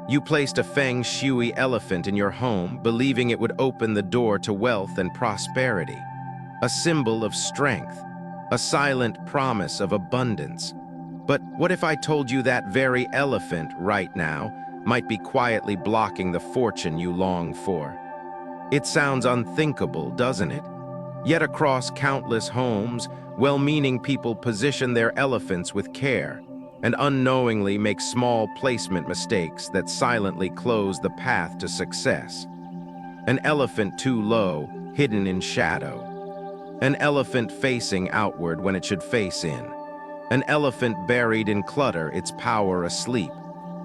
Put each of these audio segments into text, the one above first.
You placed a Feng Shui elephant in your home, believing it would open the door to wealth and prosperity, a symbol of strength, a silent promise of abundance. But what if I told you that very elephant right now might be quietly blocking the fortune you long for? It sounds unthinkable, doesn't it? Yet across countless homes, well-meaning people position their elephants with care and unknowingly make small placement mistakes that silently close the path to success. An elephant too low, hidden in shadow. An elephant facing outward when it should face in. An elephant buried in clutter, its power asleep.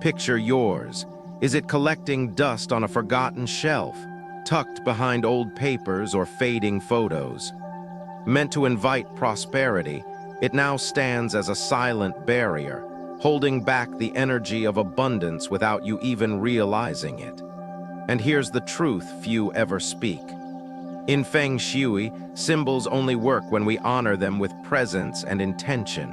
Picture yours. Is it collecting dust on a forgotten shelf, tucked behind old papers or fading photos? Meant to invite prosperity, it now stands as a silent barrier, holding back the energy of abundance without you even realizing it. And here's the truth few ever speak. In Feng Shui, symbols only work when we honor them with presence and intention.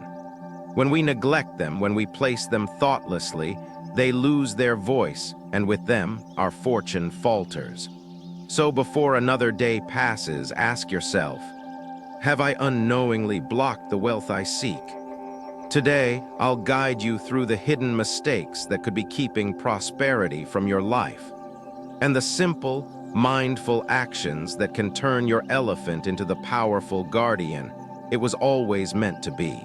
When we neglect them, when we place them thoughtlessly, they lose their voice, and with them, our fortune falters. So before another day passes, ask yourself, have I unknowingly blocked the wealth I seek? Today, I'll guide you through the hidden mistakes that could be keeping prosperity from your life, and the simple, mindful actions that can turn your elephant into the powerful guardian it was always meant to be.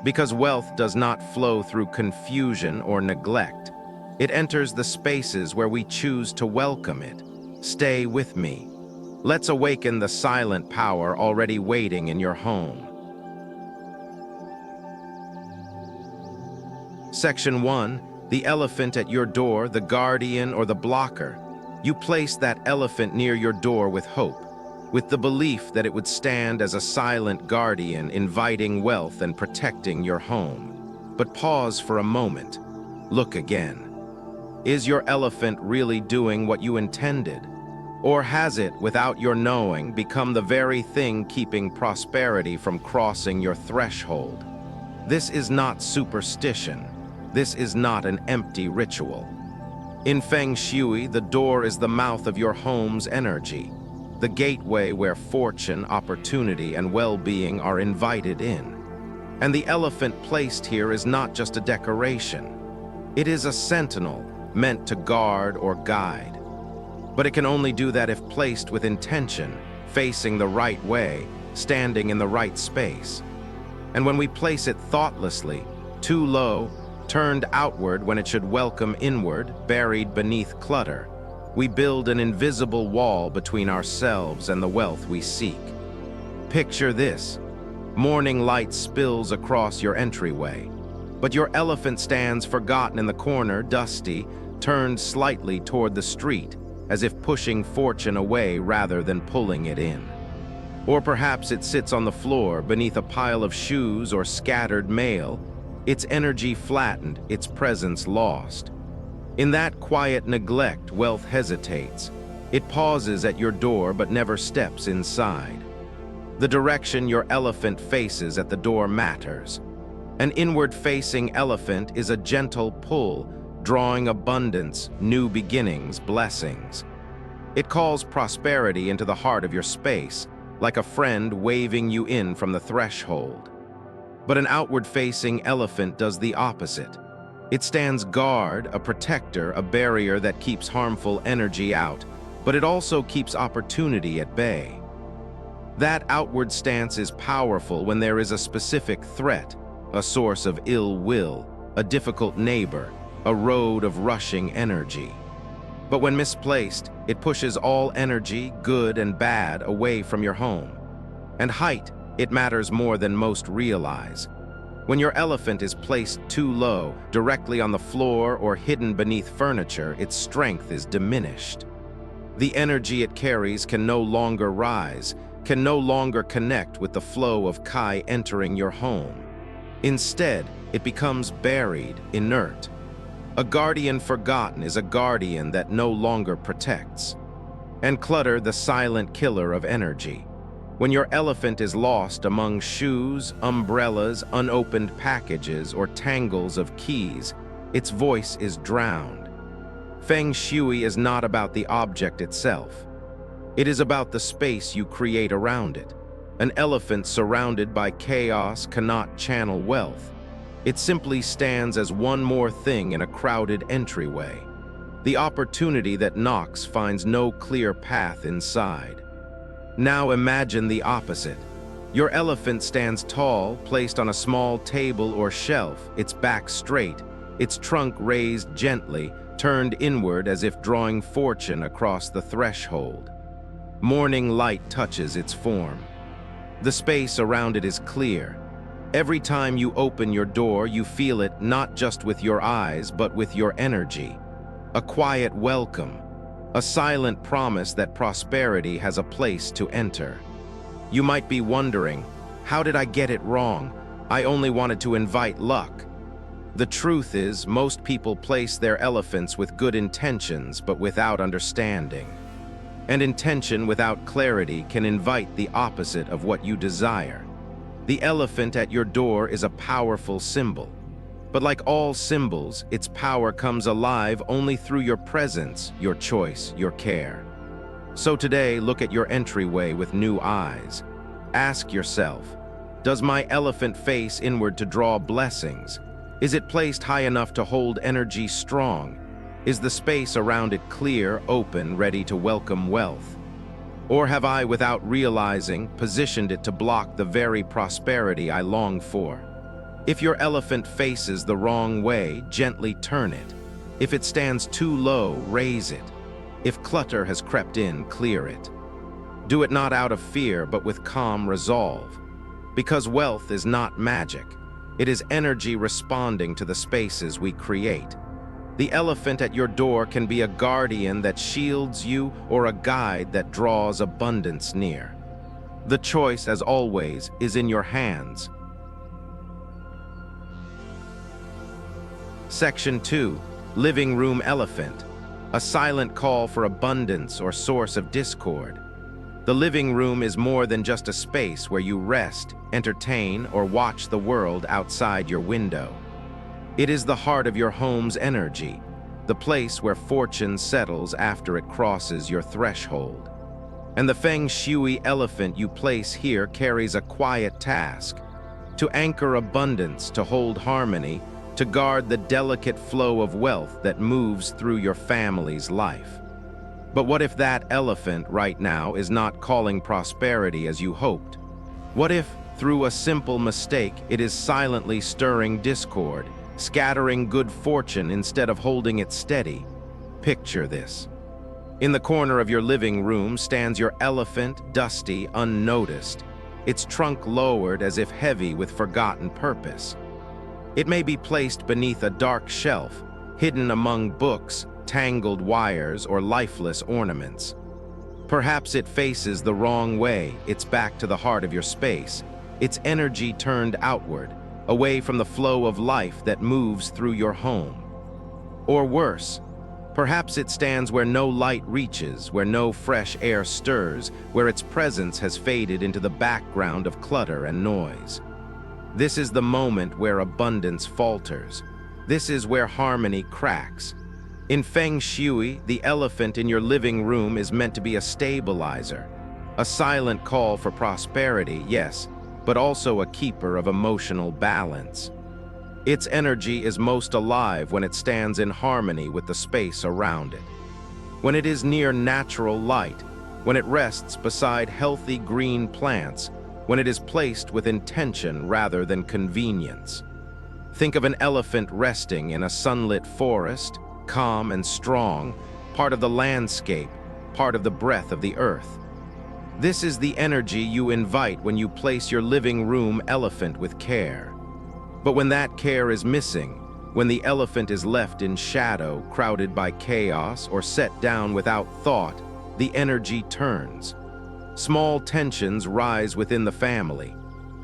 Because wealth does not flow through confusion or neglect. It enters the spaces where we choose to welcome it. Stay with me. Let's awaken the silent power already waiting in your home. Section 1. The elephant at your door, the guardian or the blocker. You place that elephant near your door with hope, with the belief that it would stand as a silent guardian, inviting wealth and protecting your home. But pause for a moment. Look again. Is your elephant really doing what you intended? Or has it, without your knowing, become the very thing keeping prosperity from crossing your threshold? This is not superstition. This is not an empty ritual. In Feng Shui, the door is the mouth of your home's energy, the gateway where fortune, opportunity, and well-being are invited in. And the elephant placed here is not just a decoration. It is a sentinel meant to guard or guide. But it can only do that if placed with intention, facing the right way, standing in the right space. And when we place it thoughtlessly, too low, turned outward when it should welcome inward, buried beneath clutter, we build an invisible wall between ourselves and the wealth we seek. Picture this. Morning light spills across your entryway, but your elephant stands forgotten in the corner, dusty, turned slightly toward the street, as if pushing fortune away rather than pulling it in. Or perhaps it sits on the floor beneath a pile of shoes or scattered mail, its energy flattened, its presence lost. In that quiet neglect, wealth hesitates. It pauses at your door but never steps inside. The direction your elephant faces at the door matters. An inward-facing elephant is a gentle pull, drawing abundance, new beginnings, blessings. It calls prosperity into the heart of your space, like a friend waving you in from the threshold. But an outward-facing elephant does the opposite. It stands guard, a protector, a barrier that keeps harmful energy out, but it also keeps opportunity at bay. That outward stance is powerful when there is a specific threat, a source of ill will, a difficult neighbor, a road of rushing energy. But when misplaced, it pushes all energy, good and bad, away from your home. And height, it matters more than most realize. When your elephant is placed too low, directly on the floor or hidden beneath furniture, its strength is diminished. The energy it carries can no longer rise, can no longer connect with the flow of Kai entering your home. Instead, it becomes buried, inert. A guardian forgotten is a guardian that no longer protects. And clutter, the silent killer of energy. When your elephant is lost among shoes, umbrellas, unopened packages, or tangles of keys, its voice is drowned. Feng Shui is not about the object itself. It is about the space you create around it. An elephant surrounded by chaos cannot channel wealth. It simply stands as one more thing in a crowded entryway. The opportunity that knocks finds no clear path inside. Now imagine the opposite. Your elephant stands tall, placed on a small table or shelf, its back straight, its trunk raised gently, turned inward as if drawing fortune across the threshold. Morning light touches its form. The space around it is clear. Every time you open your door, you feel it not just with your eyes, but with your energy. A quiet welcome, a silent promise that prosperity has a place to enter. You might be wondering, how did I get it wrong? I only wanted to invite luck. The truth is, most people place their elephants with good intentions, but without understanding. And intention without clarity can invite the opposite of what you desire. The elephant at your door is a powerful symbol. But like all symbols, its power comes alive only through your presence, your choice, your care. So today, look at your entryway with new eyes. Ask yourself, does my elephant face inward to draw blessings? Is it placed high enough to hold energy strong? Is the space around it clear, open, ready to welcome wealth? Or have I, without realizing, positioned it to block the very prosperity I long for? If your elephant faces the wrong way, gently turn it. If it stands too low, raise it. If clutter has crept in, clear it. Do it not out of fear, but with calm resolve. Because wealth is not magic. It is energy responding to the spaces we create. The elephant at your door can be a guardian that shields you or a guide that draws abundance near. The choice, as always, is in your hands. Section 2. Living Room Elephant. A silent call for abundance or source of discord. The living room is more than just a space where you rest, entertain, or watch the world outside your window. It is the heart of your home's energy, the place where fortune settles after it crosses your threshold. And the Feng Shui elephant you place here carries a quiet task: to anchor abundance, to hold harmony, to guard the delicate flow of wealth that moves through your family's life. But what if that elephant right now is not calling prosperity as you hoped? What if, through a simple mistake, it is silently stirring discord, scattering good fortune instead of holding it steady? Picture this. In the corner of your living room stands your elephant, dusty, unnoticed, its trunk lowered as if heavy with forgotten purpose. It may be placed beneath a dark shelf, hidden among books, tangled wires, or lifeless ornaments. Perhaps it faces the wrong way, its back to the heart of your space, its energy turned outward, away from the flow of life that moves through your home. Or worse, perhaps it stands where no light reaches, where no fresh air stirs, where its presence has faded into the background of clutter and noise. This is the moment where abundance falters. This is where harmony cracks. In Feng Shui, the elephant in your living room is meant to be a stabilizer, a silent call for prosperity, yes, but also a keeper of emotional balance. Its energy is most alive when it stands in harmony with the space around it. When it is near natural light, when it rests beside healthy green plants, when it is placed with intention rather than convenience. Think of an elephant resting in a sunlit forest, calm and strong, part of the landscape, part of the breath of the earth. This is the energy you invite when you place your living room elephant with care. But when that care is missing, when the elephant is left in shadow, crowded by chaos, or set down without thought, the energy turns. Small tensions rise within the family.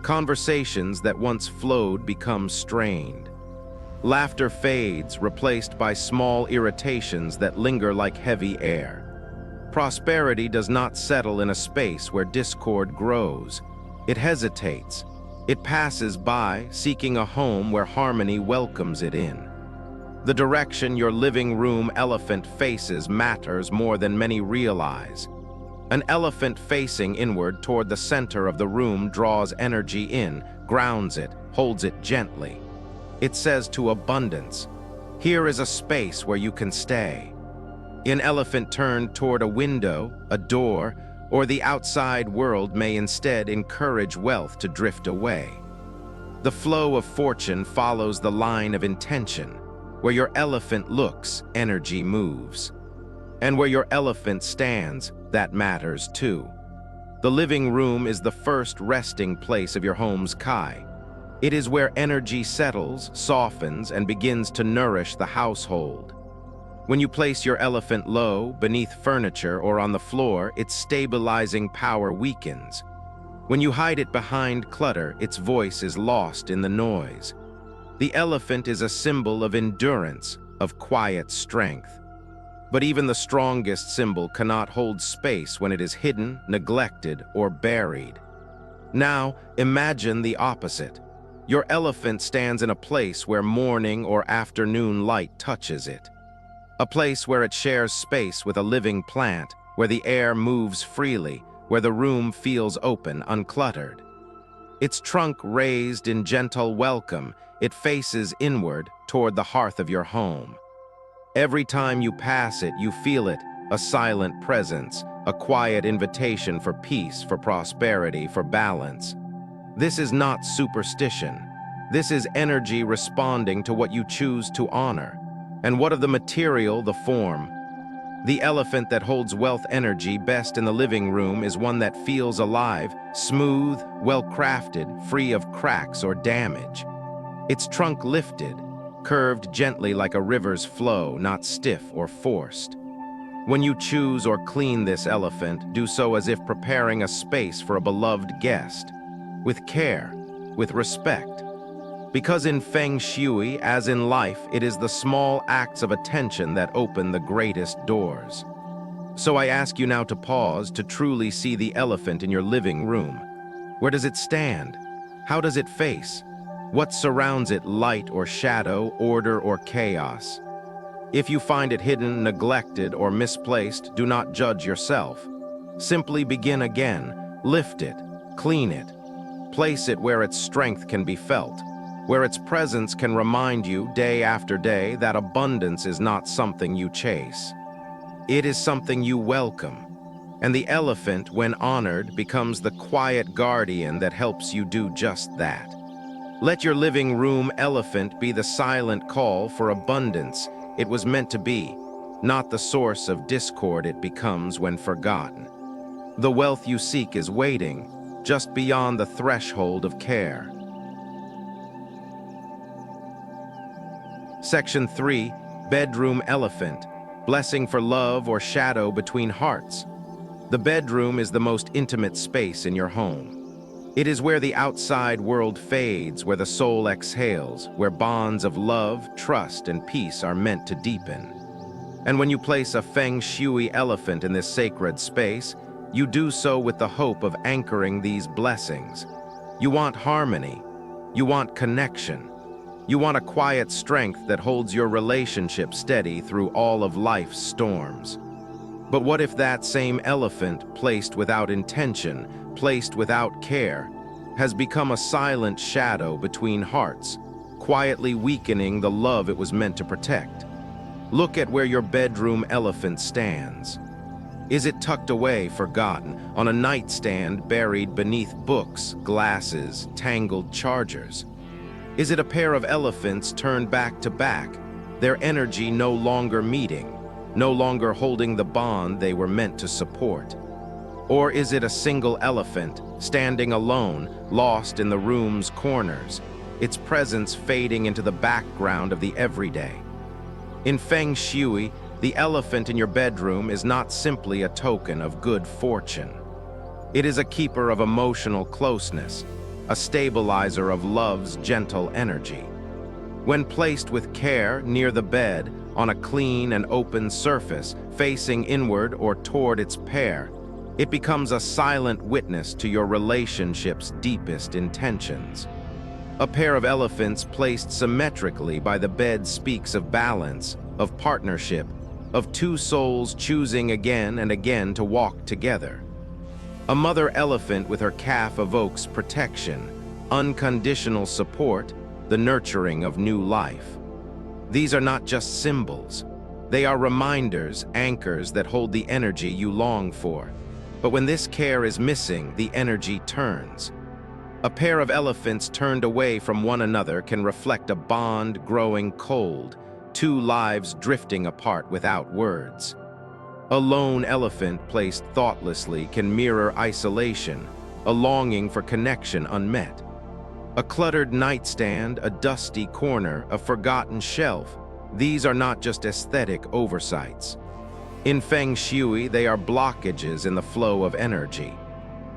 Conversations that once flowed become strained. Laughter fades, replaced by small irritations that linger like heavy air. Prosperity does not settle in a space where discord grows. It hesitates. It passes by, seeking a home where harmony welcomes it in. The direction your living room elephant faces matters more than many realize. An elephant facing inward toward the center of the room draws energy in, grounds it, holds it gently. It says to abundance, "Here is a space where you can stay." An elephant turned toward a window, a door, or the outside world may instead encourage wealth to drift away. The flow of fortune follows the line of intention. Where your elephant looks, energy moves. And where your elephant stands, that matters too. The living room is the first resting place of your home's Kai. It is where energy settles, softens, and begins to nourish the household. When you place your elephant low, beneath furniture, or on the floor, its stabilizing power weakens. When you hide it behind clutter, its voice is lost in the noise. The elephant is a symbol of endurance, of quiet strength. But even the strongest symbol cannot hold space when it is hidden, neglected, or buried. Now, imagine the opposite. Your elephant stands in a place where morning or afternoon light touches it. A place where it shares space with a living plant, where the air moves freely, where the room feels open, uncluttered. Its trunk raised in gentle welcome, it faces inward toward the hearth of your home. Every time you pass it, you feel it, a silent presence, a quiet invitation for peace, for prosperity, for balance. This is not superstition. This is energy responding to what you choose to honor. And what of the material, the form? The elephant that holds wealth energy best in the living room is one that feels alive, smooth, well-crafted, free of cracks or damage. Its trunk lifted, curved gently like a river's flow, not stiff or forced. When you choose or clean this elephant, do so as if preparing a space for a beloved guest, with care, with respect. Because in Feng Shui, as in life, it is the small acts of attention that open the greatest doors. So I ask you now to pause to truly see the elephant in your living room. Where does it stand? How does it face? What surrounds it, light or shadow, order or chaos? If you find it hidden, neglected, or misplaced, do not judge yourself. Simply begin again, lift it, clean it, place it where its strength can be felt, where its presence can remind you day after day that abundance is not something you chase. It is something you welcome. And the elephant, when honored, becomes the quiet guardian that helps you do just that. Let your living room elephant be the silent call for abundance it was meant to be, not the source of discord it becomes when forgotten. The wealth you seek is waiting, just beyond the threshold of care. Section 3, Bedroom Elephant, Blessing for Love or Shadow Between Hearts. The bedroom is the most intimate space in your home. It is where the outside world fades, where the soul exhales, where bonds of love, trust, and peace are meant to deepen. And when you place a Feng Shui elephant in this sacred space, you do so with the hope of anchoring these blessings. You want harmony. You want connection. You want a quiet strength that holds your relationship steady through all of life's storms. But what if that same elephant, placed without intention, placed without care, has become a silent shadow between hearts, quietly weakening the love it was meant to protect? Look at where your bedroom elephant stands. Is it tucked away, forgotten, on a nightstand buried beneath books, glasses, tangled chargers? Is it a pair of elephants turned back to back, their energy no longer meeting, no longer holding the bond they were meant to support? Or is it a single elephant, standing alone, lost in the room's corners, its presence fading into the background of the everyday? In Feng Shui, the elephant in your bedroom is not simply a token of good fortune. It is a keeper of emotional closeness, a stabilizer of love's gentle energy. When placed with care near the bed, on a clean and open surface, facing inward or toward its pair, it becomes a silent witness to your relationship's deepest intentions. A pair of elephants placed symmetrically by the bed speaks of balance, of partnership, of two souls choosing again and again to walk together. A mother elephant with her calf evokes protection, unconditional support, the nurturing of new life. These are not just symbols. They are reminders, anchors that hold the energy you long for. But when this care is missing, the energy turns. A pair of elephants turned away from one another can reflect a bond growing cold, two lives drifting apart without words. A lone elephant placed thoughtlessly can mirror isolation, a longing for connection unmet. A cluttered nightstand, a dusty corner, a forgotten shelf, these are not just aesthetic oversights. In Feng Shui, they are blockages in the flow of energy.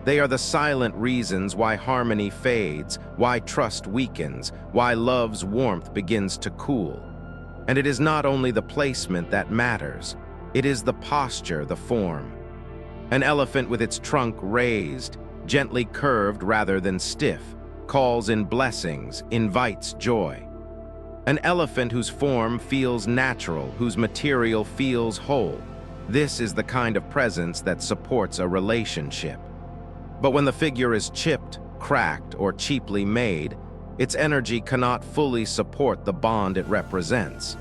They are the silent reasons why harmony fades, why trust weakens, why love's warmth begins to cool. And it is not only the placement that matters, it is the posture, the form. An elephant with its trunk raised, gently curved rather than stiff, calls in blessings, invites joy. An elephant whose form feels natural, whose material feels whole. This is the kind of presence that supports a relationship. But when the figure is chipped, cracked, or cheaply made, its energy cannot fully support the bond it represents.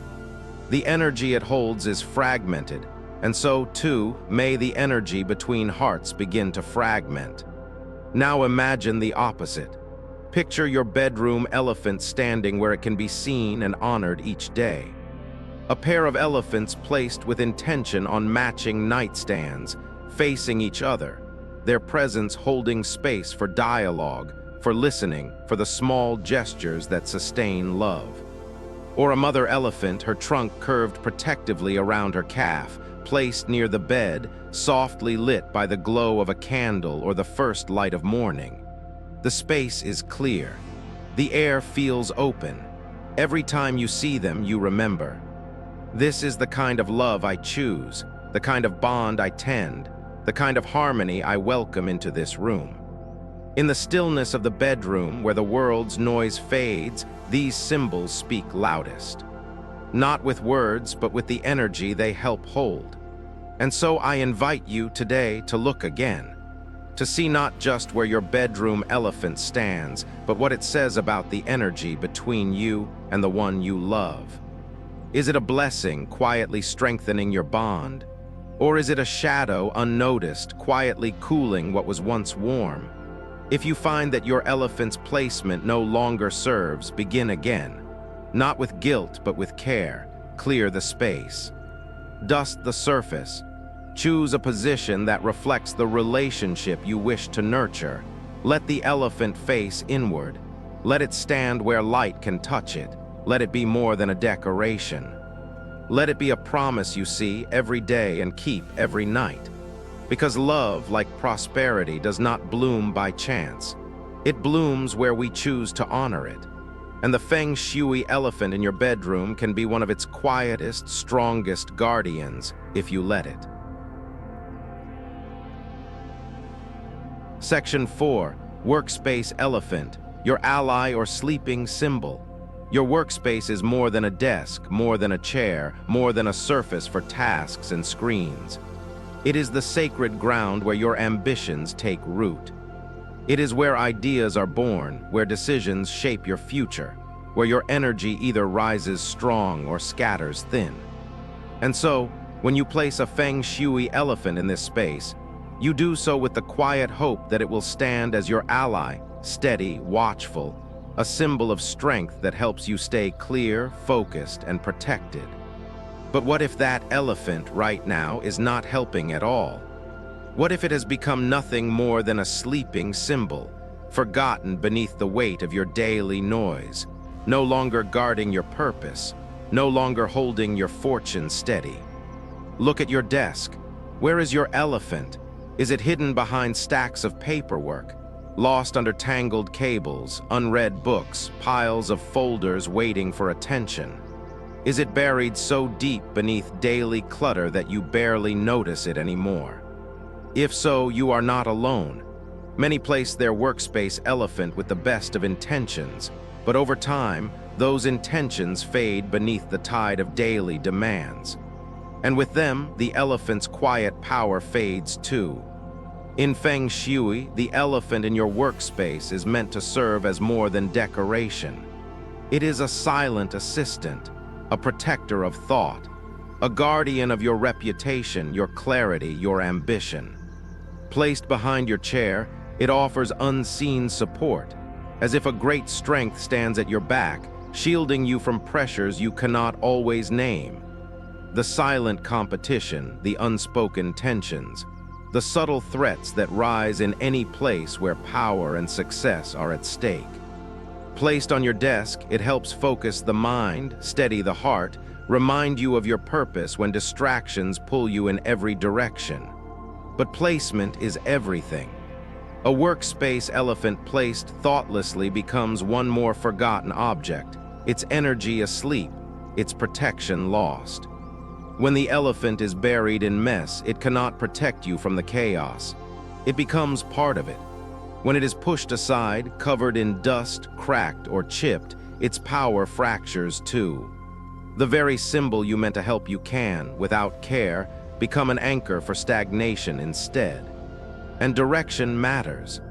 The energy it holds is fragmented, and so, too, may the energy between hearts begin to fragment. Now imagine the opposite. Picture your bedroom elephant standing where it can be seen and honored each day. A pair of elephants placed with intention on matching nightstands, facing each other, their presence holding space for dialogue, for listening, for the small gestures that sustain love. Or a mother elephant, her trunk curved protectively around her calf, placed near the bed, softly lit by the glow of a candle or the first light of morning. The space is clear. The air feels open. Every time you see them, you remember. This is the kind of love I choose, the kind of bond I tend, the kind of harmony I welcome into this room. In the stillness of the bedroom, where the world's noise fades, these symbols speak loudest. Not with words, but with the energy they help hold. And so I invite you today to look again, to see not just where your bedroom elephant stands, but what it says about the energy between you and the one you love. Is it a blessing quietly strengthening your bond? Or is it a shadow unnoticed, quietly cooling what was once warm? If you find that your elephant's placement no longer serves, begin again. Not with guilt, but with care. Clear the space. Dust the surface. Choose a position that reflects the relationship you wish to nurture. Let the elephant face inward. Let it stand where light can touch it. Let it be more than a decoration. Let it be a promise you see every day and keep every night. Because love, like prosperity, does not bloom by chance. It blooms where we choose to honor it. And the Feng Shui elephant in your bedroom can be one of its quietest, strongest guardians, if you let it. Section 4. Workspace elephant, your ally or sleeping symbol. Your workspace is more than a desk, more than a chair, more than a surface for tasks and screens. It is the sacred ground where your ambitions take root. It is where ideas are born, where decisions shape your future, where your energy either rises strong or scatters thin. And so, when you place a Feng Shui elephant in this space, you do so with the quiet hope that it will stand as your ally, steady, watchful, a symbol of strength that helps you stay clear, focused, and protected. But what if that elephant right now is not helping at all? What if it has become nothing more than a sleeping symbol, forgotten beneath the weight of your daily noise, no longer guarding your purpose, no longer holding your fortune steady? Look at your desk. Where is your elephant? Is it hidden behind stacks of paperwork? Lost under tangled cables, unread books, piles of folders waiting for attention? Is it buried so deep beneath daily clutter that you barely notice it anymore? If so, you are not alone. Many place their workspace elephant with the best of intentions, but over time, those intentions fade beneath the tide of daily demands. And with them, the elephant's quiet power fades too. In Feng Shui, the elephant in your workspace is meant to serve as more than decoration. It is a silent assistant, a protector of thought, a guardian of your reputation, your clarity, your ambition. Placed behind your chair, it offers unseen support, as if a great strength stands at your back, shielding you from pressures you cannot always name. The silent competition, the unspoken tensions, the subtle threats that rise in any place where power and success are at stake. Placed on your desk, it helps focus the mind, steady the heart, remind you of your purpose when distractions pull you in every direction. But placement is everything. A workspace elephant placed thoughtlessly becomes one more forgotten object, its energy asleep, its protection lost. When the elephant is buried in mess, it cannot protect you from the chaos. It becomes part of it. When it is pushed aside, covered in dust, cracked, or chipped, its power fractures too. The very symbol you meant to help you can, without care, become an anchor for stagnation instead. And direction matters.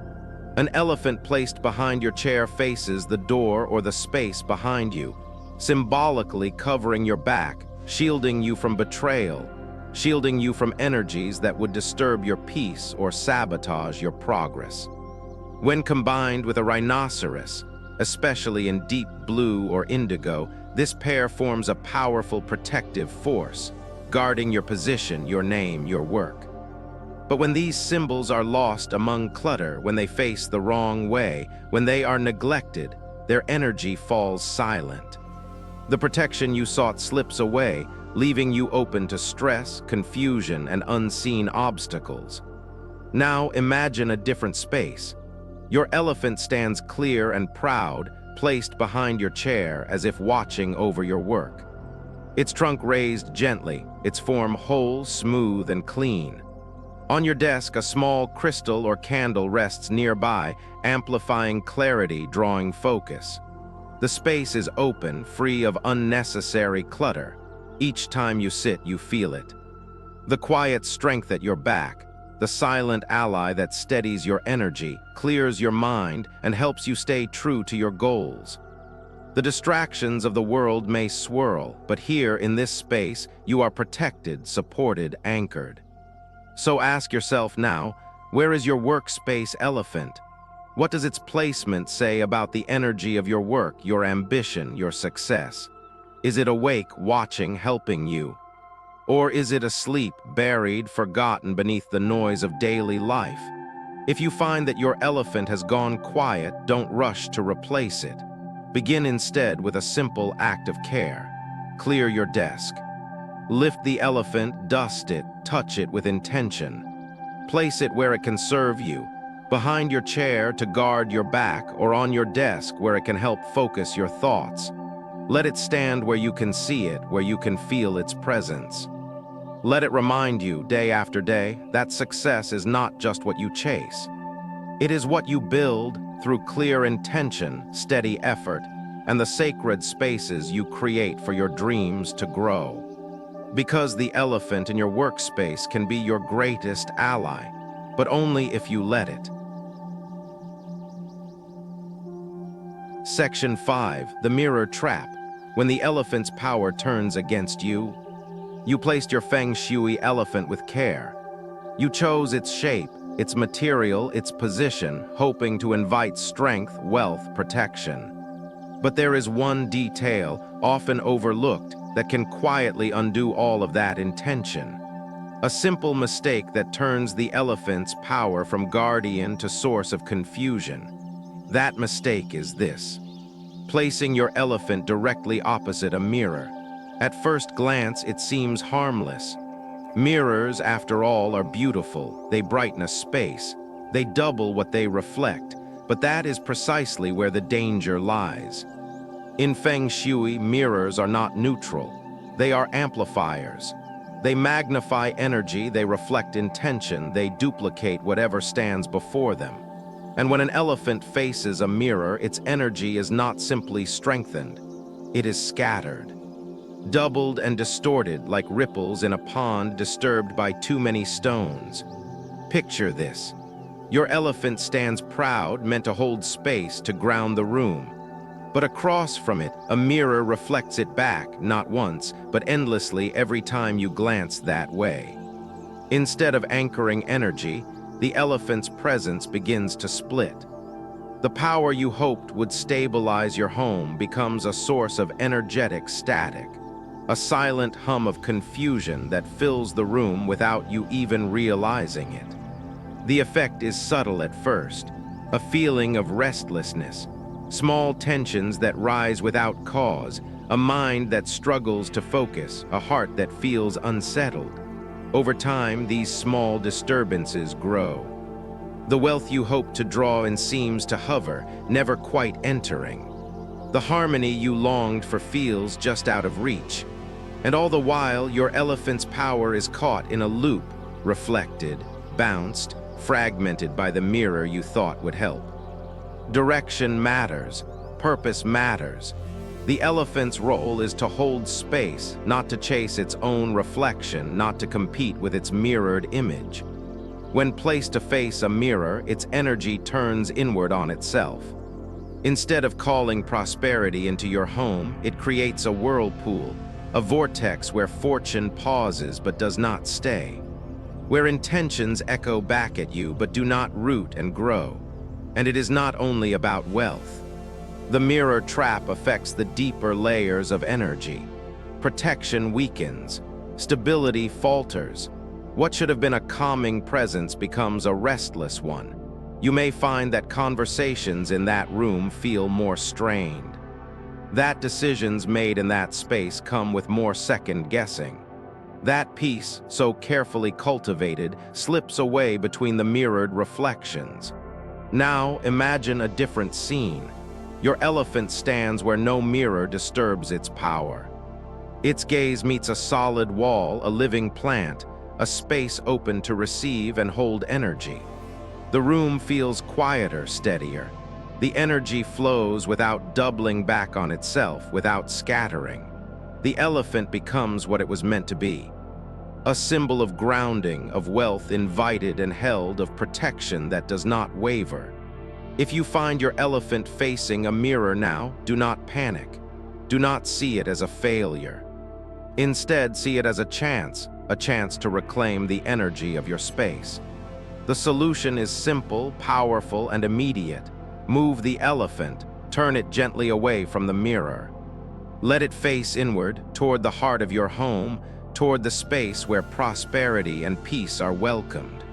An elephant placed behind your chair faces the door or the space behind you, symbolically covering your back, shielding you from betrayal, shielding you from energies that would disturb your peace or sabotage your progress. When combined with a rhinoceros, especially in deep blue or indigo, this pair forms a powerful protective force, guarding your position, your name, your work. But when these symbols are lost among clutter, when they face the wrong way, when they are neglected, their energy falls silent. The protection you sought slips away, leaving you open to stress, confusion, and unseen obstacles. Now imagine a different space. Your elephant stands clear and proud, placed behind your chair as if watching over your work. Its trunk raised gently, its form whole, smooth, and clean. On your desk, a small crystal or candle rests nearby, amplifying clarity, drawing focus. The space is open, free of unnecessary clutter. Each time you sit, you feel it. The quiet strength at your back, the silent ally that steadies your energy, clears your mind, and helps you stay true to your goals. The distractions of the world may swirl, but here in this space, you are protected, supported, anchored. So ask yourself now, where is your workspace elephant? What does its placement say about the energy of your work, your ambition, your success? Is it awake, watching, helping you? Or is it asleep, buried, forgotten beneath the noise of daily life? If you find that your elephant has gone quiet, don't rush to replace it. Begin instead with a simple act of care. Clear your desk. Lift the elephant, dust it, touch it with intention. Place it where it can serve you, behind your chair to guard your back, or on your desk where it can help focus your thoughts. Let it stand where you can see it, where you can feel its presence. Let it remind you, day after day, that success is not just what you chase. It is what you build through clear intention, steady effort, and the sacred spaces you create for your dreams to grow. Because the elephant in your workspace can be your greatest ally, but only if you let it. Section 5, the mirror trap. When the elephant's power turns against you, you placed your Feng Shui elephant with care. You chose its shape, its material, its position, hoping to invite strength, wealth, protection. But there is one detail, often overlooked, that can quietly undo all of that intention. A simple mistake that turns the elephant's power from guardian to source of confusion. That mistake is this: placing your elephant directly opposite a mirror. At first glance, it seems harmless. Mirrors, after all, are beautiful. They brighten a space. They double what they reflect. But that is precisely where the danger lies. In Feng Shui, mirrors are not neutral. They are amplifiers. They magnify energy, they reflect intention, they duplicate whatever stands before them. And when an elephant faces a mirror, its energy is not simply strengthened, it is scattered, doubled and distorted like ripples in a pond disturbed by too many stones. Picture this. Your elephant stands proud, meant to hold space to ground the room. But across from it, a mirror reflects it back, not once, but endlessly every time you glance that way. Instead of anchoring energy, the elephant's presence begins to split. The power you hoped would stabilize your home becomes a source of energetic static, a silent hum of confusion that fills the room without you even realizing it. The effect is subtle at first, a feeling of restlessness, small tensions that rise without cause, a mind that struggles to focus, a heart that feels unsettled. Over time, these small disturbances grow. The wealth you hope to draw in seems to hover, never quite entering. The harmony you longed for feels just out of reach. And all the while, your elephant's power is caught in a loop, reflected, bounced, fragmented by the mirror you thought would help. Direction matters, purpose matters. The elephant's role is to hold space, not to chase its own reflection, not to compete with its mirrored image. When placed to face a mirror, its energy turns inward on itself. Instead of calling prosperity into your home, it creates a whirlpool, a vortex where fortune pauses but does not stay, where intentions echo back at you but do not root and grow. And it is not only about wealth. The mirror trap affects the deeper layers of energy. Protection weakens, stability falters. What should have been a calming presence becomes a restless one. You may find that conversations in that room feel more strained, that decisions made in that space come with more second guessing. That peace, so carefully cultivated, slips away between the mirrored reflections. Now imagine a different scene. Your elephant stands where no mirror disturbs its power. Its gaze meets a solid wall, a living plant, a space open to receive and hold energy. The room feels quieter, steadier. The energy flows without doubling back on itself, without scattering. The elephant becomes what it was meant to be. A symbol of grounding, of wealth invited and held, of protection that does not waver. If you find your elephant facing a mirror now, do not panic. Do not see it as a failure. Instead, see it as a chance to reclaim the energy of your space. The solution is simple, powerful, and immediate. Move the elephant, turn it gently away from the mirror. Let it face inward, toward the heart of your home, toward the space where prosperity and peace are welcomed.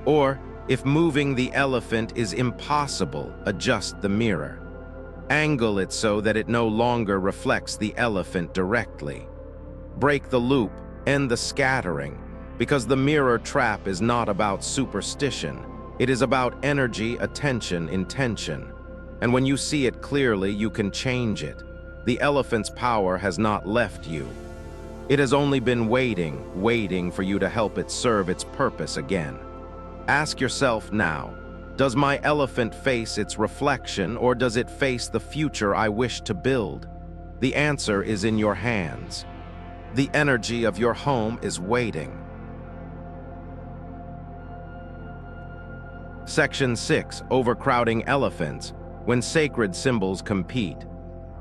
Or, if moving the elephant is impossible, adjust the mirror. Angle it so that it no longer reflects the elephant directly. Break the loop, end the scattering, because the mirror trap is not about superstition. It is about energy, attention, intention. And when you see it clearly, you can change it. The elephant's power has not left you. It has only been waiting for you to help it serve its purpose again. Ask yourself now, does my elephant face its reflection, or does it face the future I wish to build? The answer is in your hands. The energy of your home is waiting. Section 6. Overcrowding elephants. When sacred symbols compete.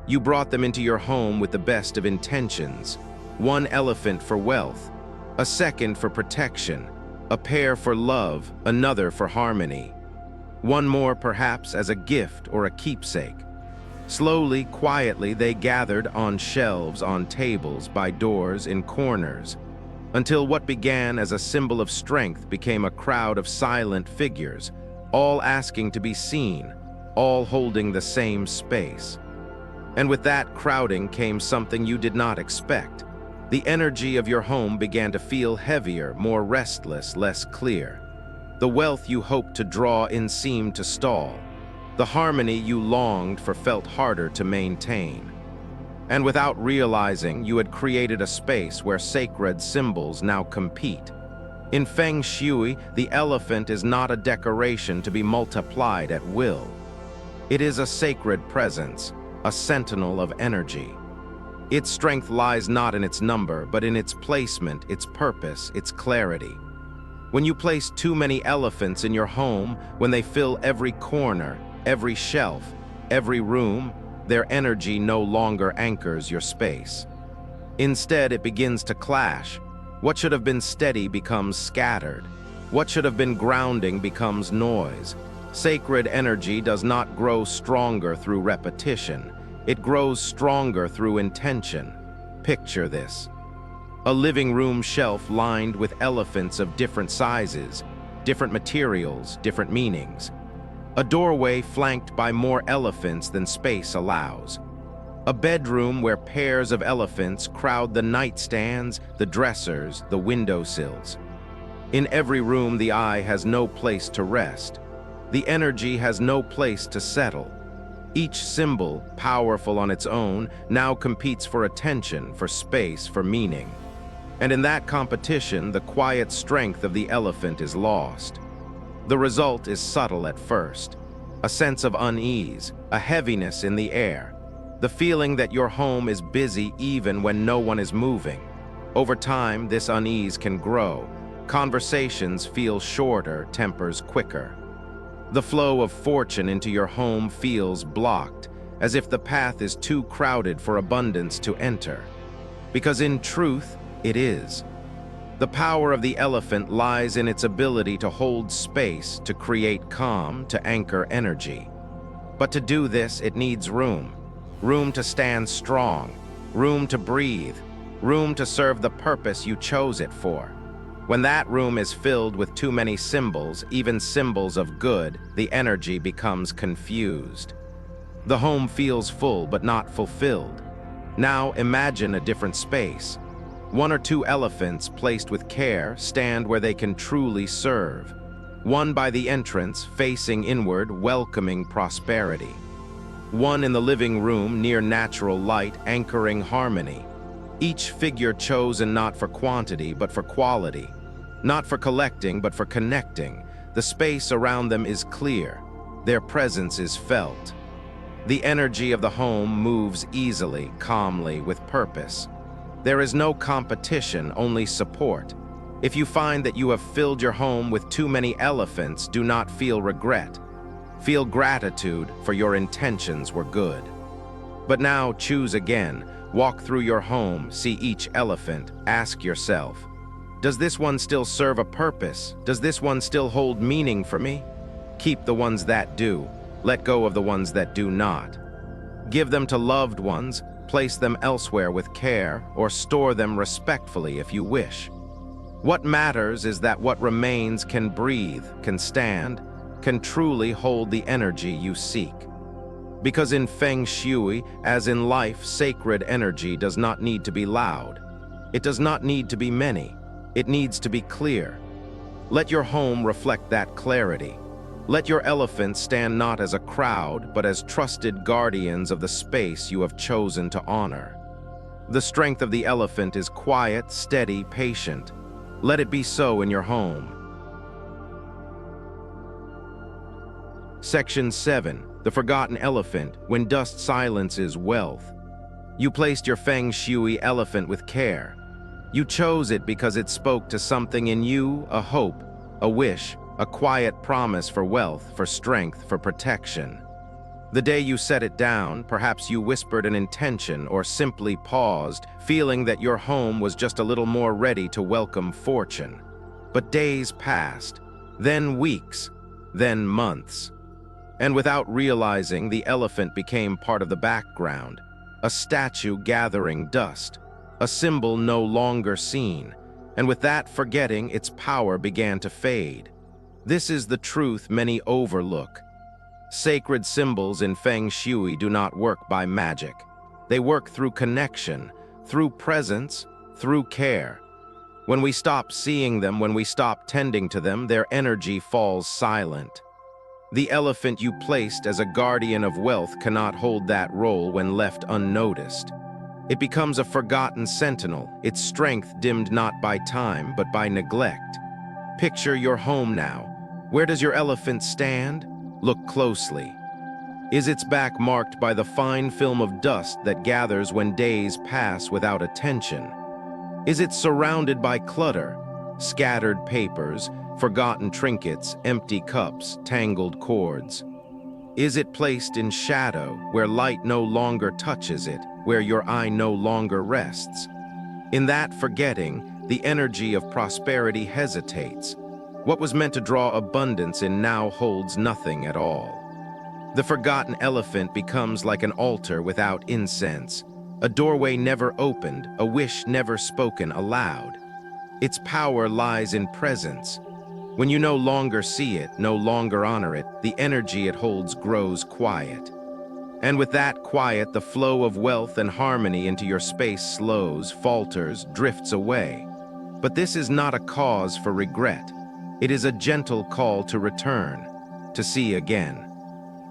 You brought them into your home with the best of intentions. One elephant for wealth, a second for protection, a pair for love, another for harmony. One more perhaps as a gift or a keepsake. Slowly, quietly, they gathered on shelves, on tables, by doors, in corners, until what began as a symbol of strength became a crowd of silent figures, all asking to be seen, all holding the same space. And with that crowding came something you did not expect. The energy of your home began to feel heavier, more restless, less clear. The wealth you hoped to draw in seemed to stall. The harmony you longed for felt harder to maintain. And without realizing, you had created a space where sacred symbols now compete. In Feng Shui, the elephant is not a decoration to be multiplied at will. It is a sacred presence, a sentinel of energy. Its strength lies not in its number, but in its placement, its purpose, its clarity. When you place too many elephants in your home, when they fill every corner, every shelf, every room, their energy no longer anchors your space. Instead, it begins to clash. What should have been steady becomes scattered. What should have been grounding becomes noise. Sacred energy does not grow stronger through repetition. It grows stronger through intention. Picture this. A living room shelf lined with elephants of different sizes, different materials, different meanings. A doorway flanked by more elephants than space allows. A bedroom where pairs of elephants crowd the nightstands, the dressers, the windowsills. In every room, the eye has no place to rest. The energy has no place to settle. Each symbol, powerful on its own, now competes for attention, for space, for meaning. And in that competition, the quiet strength of the elephant is lost. The result is subtle at first. A sense of unease, a heaviness in the air. The feeling that your home is busy even when no one is moving. Over time, this unease can grow. Conversations feel shorter, tempers quicker. The flow of fortune into your home feels blocked, as if the path is too crowded for abundance to enter. Because in truth, it is. The power of the elephant lies in its ability to hold space, to create calm, to anchor energy. But to do this, it needs room. Room to stand strong, room to breathe, room to serve the purpose you chose it for. When that room is filled with too many symbols, even symbols of good, the energy becomes confused. The home feels full but not fulfilled. Now imagine a different space. One or two elephants placed with care stand where they can truly serve. One by the entrance, facing inward, welcoming prosperity. One in the living room near natural light, anchoring harmony. Each figure chosen not for quantity, but for quality. Not for collecting, but for connecting. The space around them is clear. Their presence is felt. The energy of the home moves easily, calmly, with purpose. There is no competition, only support. If you find that you have filled your home with too many elephants, do not feel regret. Feel gratitude, for your intentions were good. But now choose again. Walk through your home, see each elephant, ask yourself, does this one still serve a purpose? Does this one still hold meaning for me? Keep the ones that do. Let go of the ones that do not. Give them to loved ones, place them elsewhere with care, or store them respectfully if you wish. What matters is that what remains can breathe, can stand, can truly hold the energy you seek. Because in Feng Shui, as in life, sacred energy does not need to be loud. It does not need to be many. It needs to be clear. Let your home reflect that clarity. Let your elephants stand not as a crowd, but as trusted guardians of the space you have chosen to honor. The strength of the elephant is quiet, steady, patient. Let it be so in your home. Section 7. The Forgotten Elephant, When Dust Silences Wealth. You placed your Feng Shui elephant with care. You chose it because it spoke to something in you, a hope, a wish, a quiet promise for wealth, for strength, for protection. The day you set it down, perhaps you whispered an intention or simply paused, feeling that your home was just a little more ready to welcome fortune. But days passed, then weeks, then months. And without realizing, the elephant became part of the background, a statue gathering dust, a symbol no longer seen, and with that forgetting, its power began to fade. This is the truth many overlook. Sacred symbols in Feng Shui do not work by magic. They work through connection, through presence, through care. When we stop seeing them, when we stop tending to them, their energy falls silent. The elephant you placed as a guardian of wealth cannot hold that role when left unnoticed. It becomes a forgotten sentinel, its strength dimmed not by time, but by neglect. Picture your home now. Where does your elephant stand? Look closely. Is its back marked by the fine film of dust that gathers when days pass without attention? Is it surrounded by clutter, scattered papers, forgotten trinkets, empty cups, tangled cords? Is it placed in shadow, where light no longer touches it, where your eye no longer rests? In that forgetting, the energy of prosperity hesitates. What was meant to draw abundance in now holds nothing at all. The forgotten elephant becomes like an altar without incense, a doorway never opened, a wish never spoken aloud. Its power lies in presence. When you no longer see it, no longer honor it, the energy it holds grows quiet. And with that quiet, the flow of wealth and harmony into your space slows, falters, drifts away. But this is not a cause for regret. It is a gentle call to return, to see again,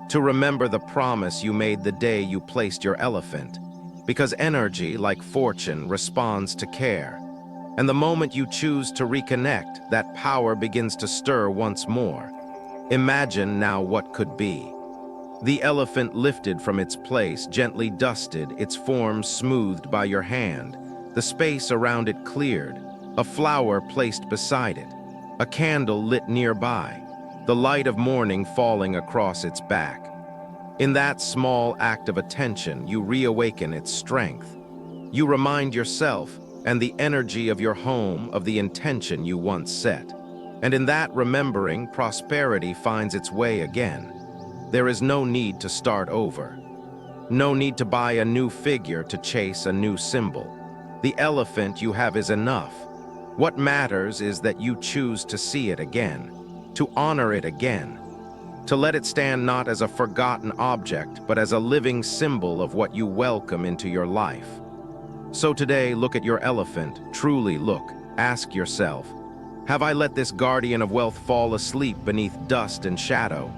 to remember the promise you made the day you placed your elephant. Because energy, like fortune, responds to care. And the moment you choose to reconnect, that power begins to stir once more. Imagine now what could be. The elephant lifted from its place, gently dusted, its form smoothed by your hand, the space around it cleared, a flower placed beside it, a candle lit nearby, the light of morning falling across its back. In that small act of attention, you reawaken its strength. You remind yourself and the energy of your home of the intention you once set. And in that remembering, prosperity finds its way again. There is no need to start over. No need to buy a new figure to chase a new symbol. The elephant you have is enough. What matters is that you choose to see it again, to honor it again, to let it stand not as a forgotten object, but as a living symbol of what you welcome into your life. So today, look at your elephant, truly look, ask yourself, have I let this guardian of wealth fall asleep beneath dust and shadow?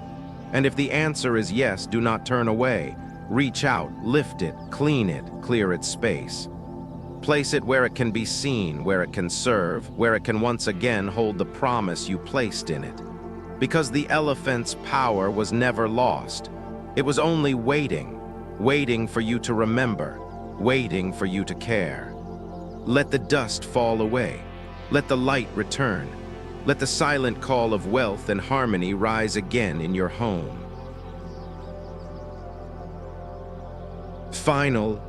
And if the answer is yes, do not turn away. Reach out, lift it, clean it, clear its space. Place it where it can be seen, where it can serve, where it can once again hold the promise you placed in it. Because the elephant's power was never lost. It was only waiting, waiting for you to remember, waiting for you to care. Let the dust fall away. Let the light return. Let the silent call of wealth and harmony rise again in your home. Final,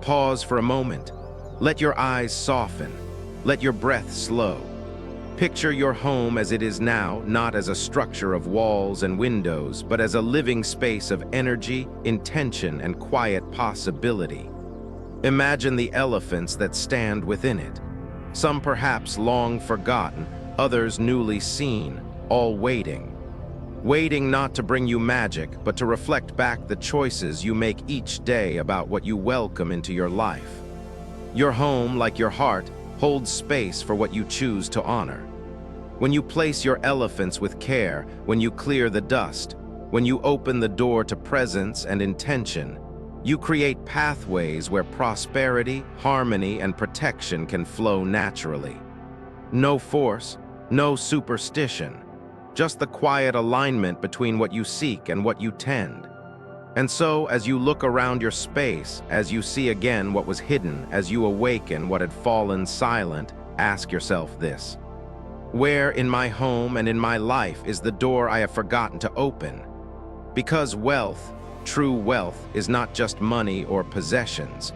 pause for a moment. Let your eyes soften. Let your breath slow. Picture your home as it is now, not as a structure of walls and windows, but as a living space of energy, intention, and quiet possibility. Imagine the elephants that stand within it. Some perhaps long forgotten, others newly seen, all waiting. Waiting not to bring you magic, but to reflect back the choices you make each day about what you welcome into your life. Your home, like your heart, holds space for what you choose to honor. When you place your elephants with care, when you clear the dust, when you open the door to presence and intention, you create pathways where prosperity, harmony, and protection can flow naturally. No force, no superstition, just the quiet alignment between what you seek and what you tend. And so, as you look around your space, as you see again what was hidden, as you awaken what had fallen silent, ask yourself this: where in my home and in my life is the door I have forgotten to open? Because wealth, true wealth, is not just money or possessions.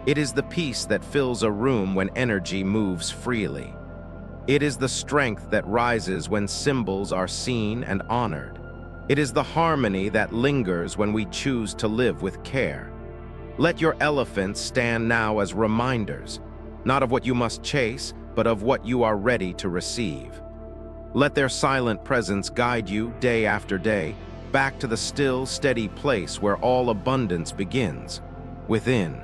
It is the peace that fills a room when energy moves freely. It is the strength that rises when symbols are seen and honored. It is the harmony that lingers when we choose to live with care. Let your elephants stand now as reminders, not of what you must chase, but of what you are ready to receive. Let their silent presence guide you day after day, back to the still, steady place where all abundance begins, within.